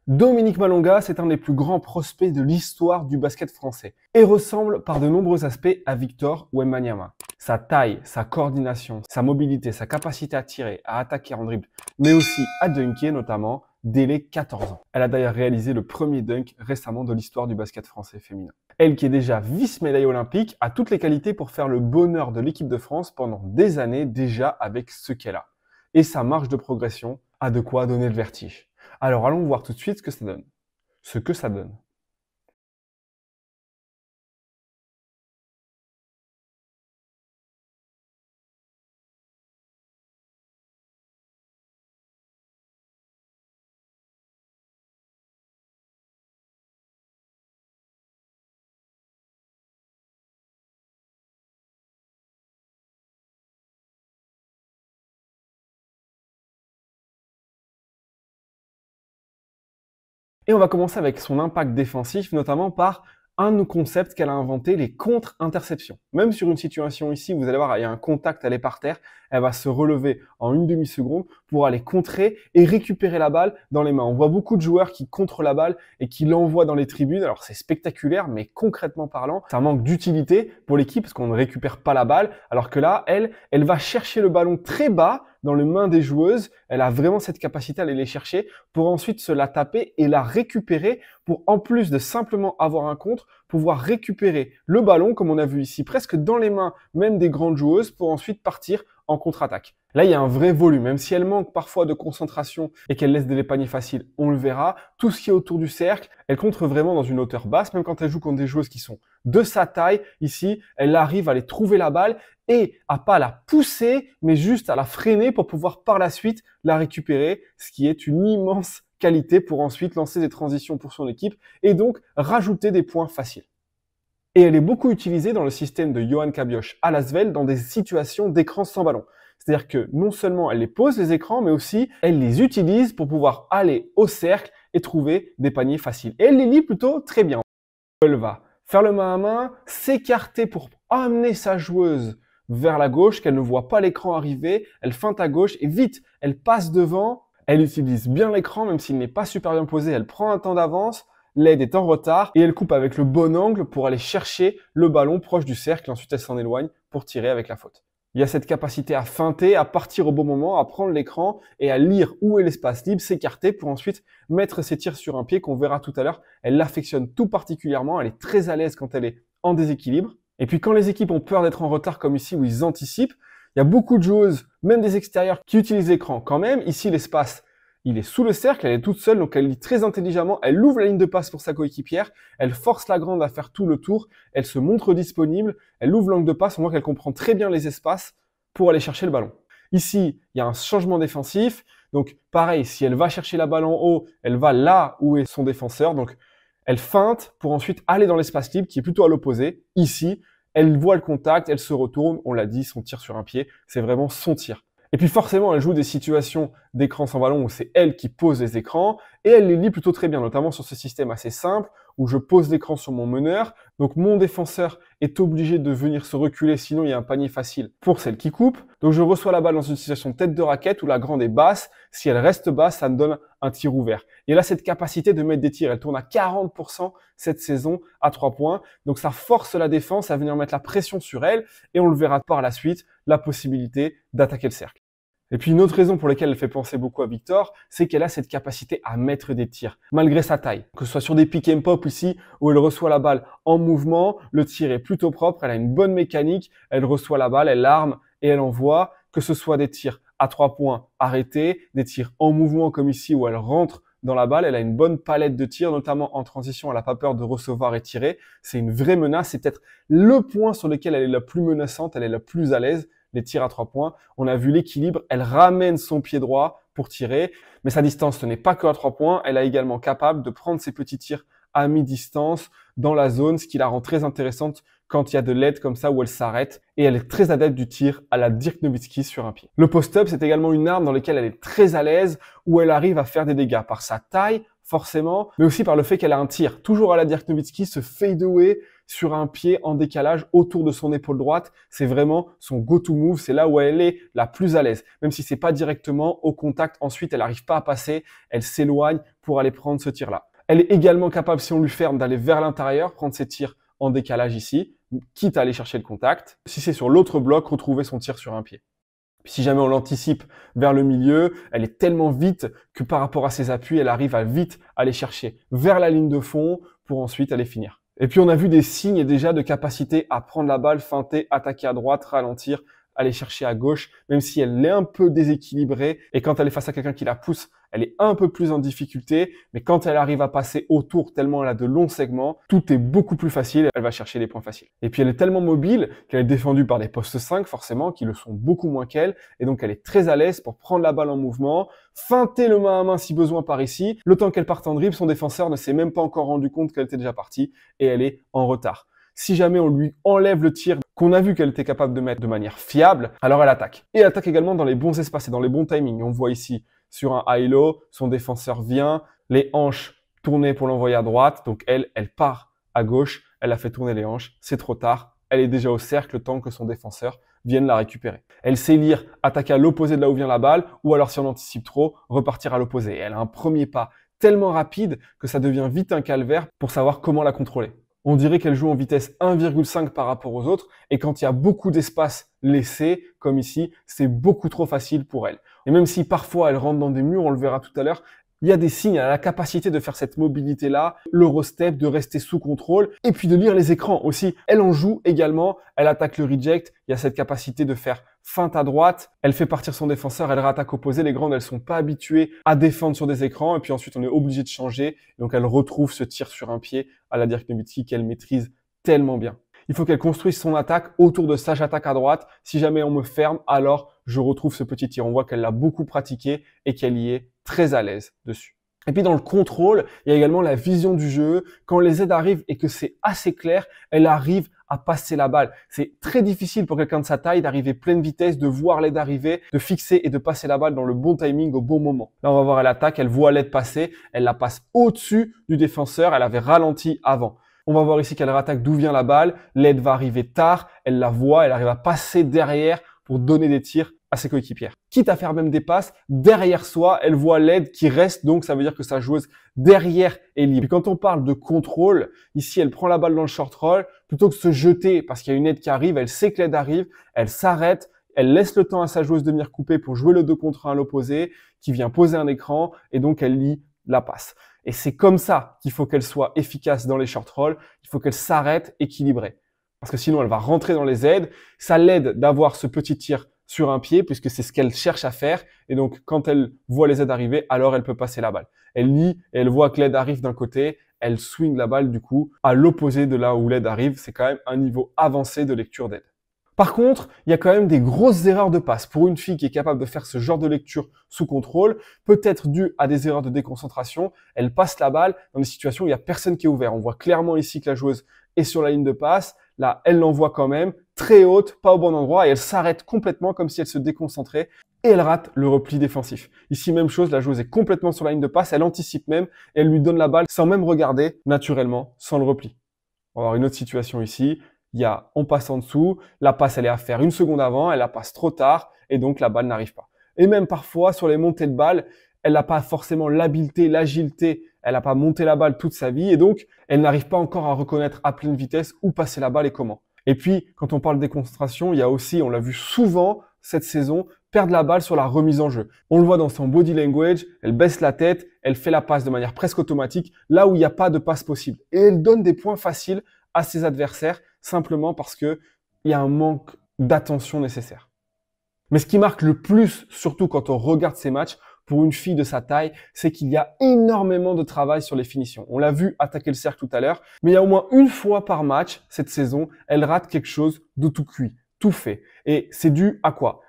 Dominique Malonga, c'est un des plus grands prospects de l'histoire du basket français et ressemble par de nombreux aspects à Victor Wembanyama. Sa taille, sa coordination, sa mobilité, sa capacité à tirer, à attaquer en dribble, mais aussi à dunker notamment dès les 14 ans. Elle a d'ailleurs réalisé le premier dunk récemment de l'histoire du basket français féminin. Elle qui est déjà vice-médaille olympique a toutes les qualités pour faire le bonheur de l'équipe de France pendant des années déjà avec ce qu'elle a. Et sa marge de progression a de quoi donner le vertige. Alors allons voir tout de suite ce que ça donne. Ce que ça donne. Et on va commencer avec son impact défensif, notamment par un concept qu'elle a inventé, les contre-interceptions. Même sur une situation ici, vous allez voir, il y a un contact, elle est par terre, elle va se relever en une demi-seconde pour aller contrer et récupérer la balle dans les mains. On voit beaucoup de joueurs qui contrent la balle et qui l'envoient dans les tribunes. Alors c'est spectaculaire, mais concrètement parlant, ça manque d'utilité pour l'équipe parce qu'on ne récupère pas la balle. Alors que là, elle va chercher le ballon très bas dans les mains des joueuses. Elle a vraiment cette capacité à aller les chercher pour ensuite se la taper et la récupérer pour, en plus de simplement avoir un contre, pouvoir récupérer le ballon, comme on a vu ici, presque dans les mains même des grandes joueuses pour ensuite partir en contre-attaque. Là, il y a un vrai volume, même si elle manque parfois de concentration et qu'elle laisse des paniers faciles, on le verra. Tout ce qui est autour du cercle, elle contre vraiment dans une hauteur basse, même quand elle joue contre des joueuses qui sont de sa taille. Ici, elle arrive à aller trouver la balle et à pas la pousser, mais juste à la freiner pour pouvoir par la suite la récupérer, ce qui est une immense qualité pour ensuite lancer des transitions pour son équipe et donc rajouter des points faciles. Et elle est beaucoup utilisée dans le système de Johan Cabioche à l'Asvel dans des situations d'écran sans ballon. C'est-à-dire que non seulement elle les pose les écrans, mais aussi elle les utilise pour pouvoir aller au cercle et trouver des paniers faciles. Et elle les lit plutôt très bien. Elle va faire le main à main, s'écarter pour amener sa joueuse vers la gauche, qu'elle ne voit pas l'écran arriver, elle feinte à gauche et vite, elle passe devant, elle utilise bien l'écran, même s'il n'est pas super bien posé, elle prend un temps d'avance, l'aide est en retard et elle coupe avec le bon angle pour aller chercher le ballon proche du cercle et ensuite elle s'en éloigne pour tirer avec la faute. Il y a cette capacité à feinter, à partir au bon moment, à prendre l'écran et à lire où est l'espace libre, s'écarter pour ensuite mettre ses tirs sur un pied qu'on verra tout à l'heure. Elle l'affectionne tout particulièrement, elle est très à l'aise quand elle est en déséquilibre. Et puis quand les équipes ont peur d'être en retard comme ici où ils anticipent, il y a beaucoup de joueuses, même des extérieurs, qui utilisent l'écran quand même. Ici, l'espace, il est sous le cercle, elle est toute seule, donc elle lit très intelligemment, elle ouvre la ligne de passe pour sa coéquipière, elle force la grande à faire tout le tour, elle se montre disponible, elle ouvre l'angle de passe, on voit qu'elle comprend très bien les espaces pour aller chercher le ballon. Ici, il y a un changement défensif, donc pareil, si elle va chercher la balle en haut, elle va là où est son défenseur, donc elle feinte pour ensuite aller dans l'espace libre qui est plutôt à l'opposé. Ici, elle voit le contact, elle se retourne, on l'a dit, son tir sur un pied, c'est vraiment son tir. Et puis forcément, elle joue des situations d'écran sans ballon où c'est elle qui pose les écrans et elle les lit plutôt très bien, notamment sur ce système assez simple où je pose l'écran sur mon meneur. Donc mon défenseur est obligé de venir se reculer, sinon il y a un panier facile pour celle qui coupe. Donc je reçois la balle dans une situation de tête de raquette où la grande est basse. Si elle reste basse, ça me donne un tir ouvert. Et là, cette capacité de mettre des tirs, elle tourne à 40% cette saison à 3 points. Donc ça force la défense à venir mettre la pression sur elle et on le verra par la suite, la possibilité d'attaquer le cercle. Et puis une autre raison pour laquelle elle fait penser beaucoup à Victor, c'est qu'elle a cette capacité à mettre des tirs, malgré sa taille. Que ce soit sur des pick and pop ici, où elle reçoit la balle en mouvement, le tir est plutôt propre, elle a une bonne mécanique, elle reçoit la balle, elle l'arme et elle envoie, que ce soit des tirs à 3 points arrêtés, des tirs en mouvement comme ici où elle rentre dans la balle, elle a une bonne palette de tirs, notamment en transition, elle n'a pas peur de recevoir et tirer. C'est une vraie menace, c'est peut-être le point sur lequel elle est la plus menaçante, elle est la plus à l'aise. Les tirs à 3 points. On a vu l'équilibre. Elle ramène son pied droit pour tirer. Mais sa distance, ce n'est pas que à 3 points. Elle est également capable de prendre ses petits tirs à mi-distance dans la zone, ce qui la rend très intéressante quand il y a de l'aide comme ça où elle s'arrête. Et elle est très adepte du tir à la Dirk Nowitzki sur un pied. Le post-up, c'est également une arme dans laquelle elle est très à l'aise, où elle arrive à faire des dégâts par sa taille, forcément, mais aussi par le fait qu'elle a un tir. Toujours à la Dirk Nowitzki, ce fade away sur un pied en décalage autour de son épaule droite. C'est vraiment son go-to move. C'est là où elle est la plus à l'aise. Même si c'est pas directement au contact, ensuite, elle n'arrive pas à passer. Elle s'éloigne pour aller prendre ce tir-là. Elle est également capable, si on lui ferme, d'aller vers l'intérieur, prendre ses tirs en décalage ici, quitte à aller chercher le contact. Si c'est sur l'autre bloc, retrouver son tir sur un pied. Puis si jamais on l'anticipe vers le milieu, elle est tellement vite que par rapport à ses appuis, elle arrive à vite aller chercher vers la ligne de fond pour ensuite aller finir. Et puis on a vu des signes déjà de capacité à prendre la balle, feinter, attaquer à droite, ralentir, aller chercher à gauche, même si elle est un peu déséquilibrée. Et quand elle est face à quelqu'un qui la pousse, elle est un peu plus en difficulté. Mais quand elle arrive à passer autour, tellement elle a de longs segments, tout est beaucoup plus facile. Elle va chercher les points faciles. Et puis elle est tellement mobile qu'elle est défendue par des postes 5, forcément, qui le sont beaucoup moins qu'elle. Et donc elle est très à l'aise pour prendre la balle en mouvement, feinter le main à main si besoin par ici. Le temps qu'elle parte en dribble, son défenseur ne s'est même pas encore rendu compte qu'elle était déjà partie et elle est en retard. Si jamais on lui enlève le tir qu'on a vu qu'elle était capable de mettre de manière fiable, alors elle attaque. Et elle attaque également dans les bons espaces et dans les bons timings. On voit ici sur un high-low, son défenseur vient, les hanches tournées pour l'envoyer à droite. Donc elle part à gauche, elle a fait tourner les hanches, c'est trop tard. Elle est déjà au cercle le temps que son défenseur vienne la récupérer. Elle sait lire, attaquer à l'opposé de là où vient la balle, ou alors si on anticipe trop, repartir à l'opposé. Elle a un premier pas tellement rapide que ça devient vite un calvaire pour savoir comment la contrôler. On dirait qu'elle joue en vitesse 1,5 par rapport aux autres, et quand il y a beaucoup d'espace laissé, comme ici, c'est beaucoup trop facile pour elle. Et même si parfois elle rentre dans des murs, on le verra tout à l'heure, il y a des signes, elle a la capacité de faire cette mobilité-là, l'eurostep, de rester sous contrôle, et puis de lire les écrans aussi. Elle en joue également, elle attaque le reject, il y a cette capacité de faire feinte à droite, elle fait partir son défenseur, elle réattaque opposé, les grandes elles sont pas habituées à défendre sur des écrans, et puis ensuite on est obligé de changer, donc elle retrouve ce tir sur un pied à la Dirk Nowitzki qu'elle maîtrise tellement bien. Il faut qu'elle construise son attaque autour de ça, j'attaque à droite. Si jamais on me ferme, alors je retrouve ce petit tir. On voit qu'elle l'a beaucoup pratiqué et qu'elle y est très à l'aise dessus. Et puis dans le contrôle, il y a également la vision du jeu. Quand les aides arrivent et que c'est assez clair, elle arrive à passer la balle. C'est très difficile pour quelqu'un de sa taille d'arriver pleine vitesse, de voir l'aide arriver, de fixer et de passer la balle dans le bon timing au bon moment. Là, on va voir elle attaque, elle voit l'aide passer, elle la passe au-dessus du défenseur, elle avait ralenti avant. On va voir ici qu'elle rattaque d'où vient la balle, l'aide va arriver tard, elle la voit, elle arrive à passer derrière pour donner des tirs à ses coéquipières. Quitte à faire même des passes, derrière soi, elle voit l'aide qui reste, donc ça veut dire que sa joueuse derrière est libre. Et quand on parle de contrôle, ici elle prend la balle dans le short roll, plutôt que de se jeter parce qu'il y a une aide qui arrive, elle sait que l'aide arrive, elle s'arrête, elle laisse le temps à sa joueuse de venir couper pour jouer le 2 contre 1 à l'opposé, qui vient poser un écran, et donc elle lit la passe. Et c'est comme ça qu'il faut qu'elle soit efficace dans les short rolls, il faut qu'elle s'arrête équilibrée. Parce que sinon, elle va rentrer dans les aides. Ça l'aide d'avoir ce petit tir sur un pied, puisque c'est ce qu'elle cherche à faire. Et donc, quand elle voit les aides arriver, alors elle peut passer la balle. Elle lit et elle voit que l'aide arrive d'un côté. Elle swing la balle, du coup, à l'opposé de là où l'aide arrive. C'est quand même un niveau avancé de lecture d'aide. Par contre, il y a quand même des grosses erreurs de passe. Pour une fille qui est capable de faire ce genre de lecture sous contrôle, peut-être due à des erreurs de déconcentration, elle passe la balle dans des situations où il n'y a personne qui est ouvert. On voit clairement ici que la joueuse est sur la ligne de passe. Là, elle l'envoie quand même, très haute, pas au bon endroit, et elle s'arrête complètement comme si elle se déconcentrait, et elle rate le repli défensif. Ici, même chose, la joueuse est complètement sur la ligne de passe, elle anticipe même, et elle lui donne la balle sans même regarder, naturellement, sans le repli. On va avoir une autre situation ici. On passe en dessous, la passe elle est à faire une seconde avant, elle la passe trop tard et donc la balle n'arrive pas. Et même parfois sur les montées de balle, elle n'a pas forcément l'habileté, l'agilité, elle n'a pas monté la balle toute sa vie et donc elle n'arrive pas encore à reconnaître à pleine vitesse où passer la balle et comment. Et puis quand on parle de déconcentration, il y a aussi, on l'a vu souvent cette saison, perdre la balle sur la remise en jeu. On le voit dans son body language, elle baisse la tête, elle fait la passe de manière presque automatique, là où il n'y a pas de passe possible. Et elle donne des points faciles à ses adversaires, simplement parce que il y a un manque d'attention nécessaire. Mais ce qui marque le plus, surtout quand on regarde ces matchs, pour une fille de sa taille, c'est qu'il y a énormément de travail sur les finitions. On l'a vu attaquer le cercle tout à l'heure, mais il y a au moins une fois par match, cette saison, elle rate quelque chose de tout cuit, tout fait. Et c'est dû à quoi?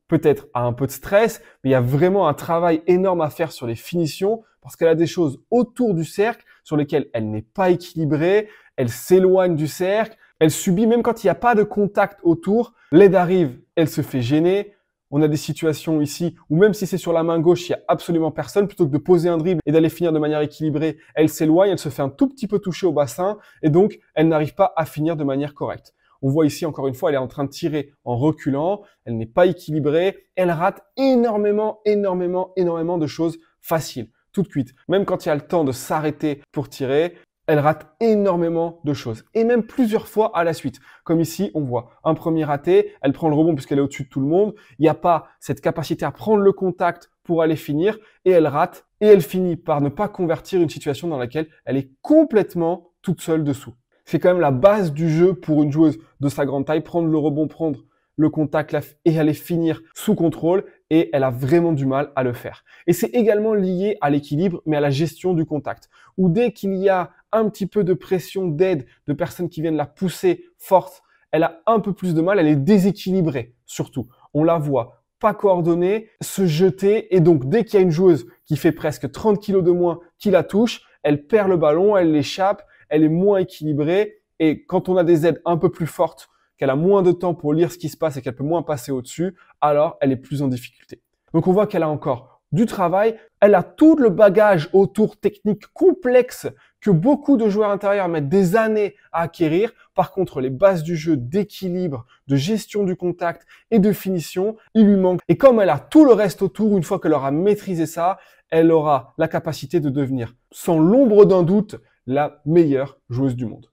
Peut-être à un peu de stress, mais il y a vraiment un travail énorme à faire sur les finitions, parce qu'elle a des choses autour du cercle sur lesquelles elle n'est pas équilibrée, elle s'éloigne du cercle, elle subit, même quand il n'y a pas de contact autour, l'aide arrive, elle se fait gêner. On a des situations ici où même si c'est sur la main gauche, il n'y a absolument personne, plutôt que de poser un dribble et d'aller finir de manière équilibrée, elle s'éloigne, elle se fait un tout petit peu toucher au bassin et donc elle n'arrive pas à finir de manière correcte. On voit ici encore une fois, elle est en train de tirer en reculant, elle n'est pas équilibrée, elle rate énormément de choses faciles. toute cuite. Même quand il y a le temps de s'arrêter pour tirer, elle rate énormément de choses. Et même plusieurs fois à la suite. Comme ici, on voit un premier raté, elle prend le rebond puisqu'elle est au-dessus de tout le monde. Il n'y a pas cette capacité à prendre le contact pour aller finir et elle rate. Et elle finit par ne pas convertir une situation dans laquelle elle est complètement toute seule dessous. C'est quand même la base du jeu pour une joueuse de sa grande taille, prendre le rebond, prendre le contact et aller finir sous contrôle, et elle a vraiment du mal à le faire. Et c'est également lié à l'équilibre, mais à la gestion du contact, où dès qu'il y a un petit peu de pression, d'aide, de personnes qui viennent la pousser forte, elle a un peu plus de mal, elle est déséquilibrée surtout. On la voit pas coordonnée, se jeter, et donc dès qu'il y a une joueuse qui fait presque 30 kilos de moins qui la touche, elle perd le ballon, elle l'échappe, elle est moins équilibrée, et quand on a des aides un peu plus fortes, qu'elle a moins de temps pour lire ce qui se passe et qu'elle peut moins passer au-dessus, alors elle est plus en difficulté. Donc on voit qu'elle a encore du travail, elle a tout le bagage autour technique complexe que beaucoup de joueurs intérieurs mettent des années à acquérir. Par contre, les bases du jeu d'équilibre, de gestion du contact et de finition, il lui manque. Et comme elle a tout le reste autour, une fois qu'elle aura maîtrisé ça, elle aura la capacité de devenir, sans l'ombre d'un doute, la meilleure joueuse du monde.